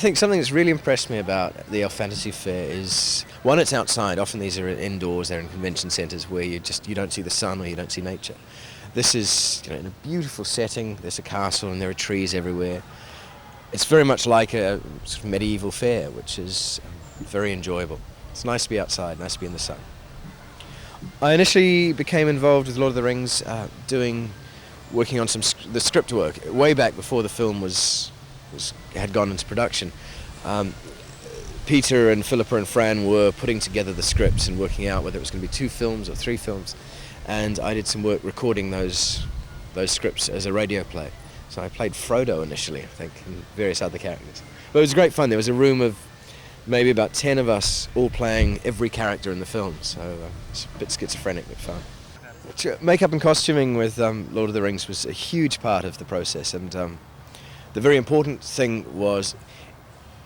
think something that's really impressed me about the Elf Fantasy Fair is, one, it's outside. Often these are indoors, they're in convention centres where you don't see the sun or you don't see nature. This is in a beautiful setting. There's a castle and there are trees everywhere. It's very much like a sort of medieval fair, which is very enjoyable. It's nice to be outside, nice to be in the sun. I initially became involved with Lord of the Rings, working on the script work way back before the film had gone into production. Peter and Philippa and Fran were putting together the scripts and working out whether it was going to be 2 films or 3 films, and I did some work recording those scripts as a radio play. So I played Frodo initially, I think, and various other characters. But it was great fun. There was a room of maybe about 10 of us all playing every character in the film, so it's a bit schizophrenic but fun. Makeup and costuming with Lord of the Rings was a huge part of the process, and the very important thing was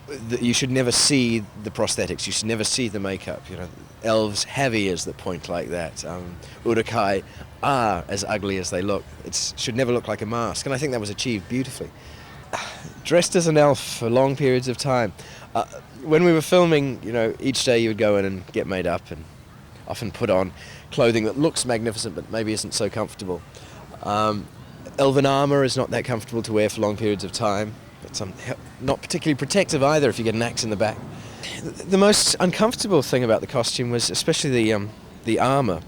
that you should never see the prosthetics, you should never see the makeup. Elves have ears that point like that. Uruk-hai are as ugly as they look. It should never look like a mask, and I think that was achieved beautifully. Dressed as an elf for long periods of time. When we were filming, each day you would go in and get made up and often put on clothing that looks magnificent but maybe isn't so comfortable. Elven armour is not that comfortable to wear for long periods of time. It's not particularly protective either if you get an axe in the back. The most uncomfortable thing about the costume was, especially the armour,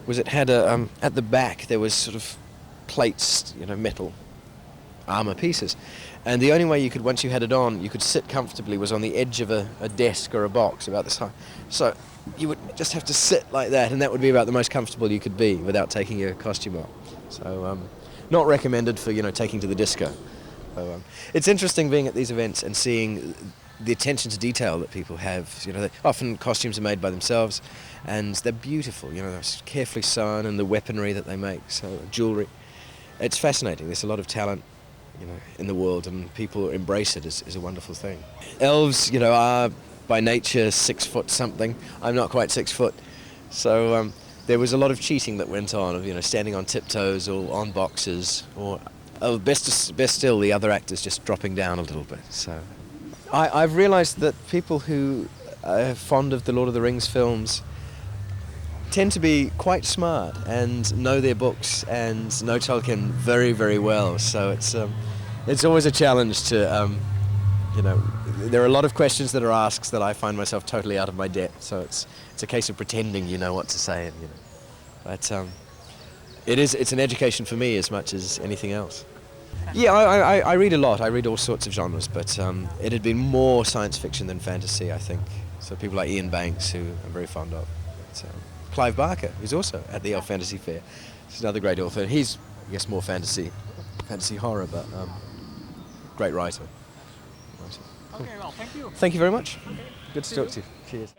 was it had at the back there was sort of plates, metal armour pieces, and the only way you could, once you had it on, you could sit comfortably was on the edge of a desk or a box about this high. So you would just have to sit like that, and that would be about the most comfortable you could be without taking your costume off. So not recommended for taking to the disco. So, it's interesting being at these events and seeing the attention to detail that people have. Often costumes are made by themselves, and they're beautiful. They're carefully sewn, and the weaponry that they make, so jewellery. It's fascinating. There's a lot of talent, in the world, and people embrace it as a wonderful thing. Elves, are by nature 6 foot something. I'm not quite 6 foot, so there was a lot of cheating that went on, of standing on tiptoes or on boxes, or best still, the other actors just dropping down a little bit. So I've realised that people who are fond of the Lord of the Rings films tend to be quite smart and know their books and know Tolkien very, very well. So it's always a challenge to, there are a lot of questions that are asked that I find myself totally out of my depth. So it's a case of pretending you know what to say, but it's an education for me as much as anything else. Yeah, I read a lot. I read all sorts of genres, but it had been more science fiction than fantasy, I think. So people like Ian Banks, who I'm very fond of. But, Clive Barker, who's also at the Elf Fantasy Fair. He's another great author. He's, I guess, more fantasy horror, but great writer. Okay, well, thank you. Thank you very much. Okay. Good to talk to you. Cheers.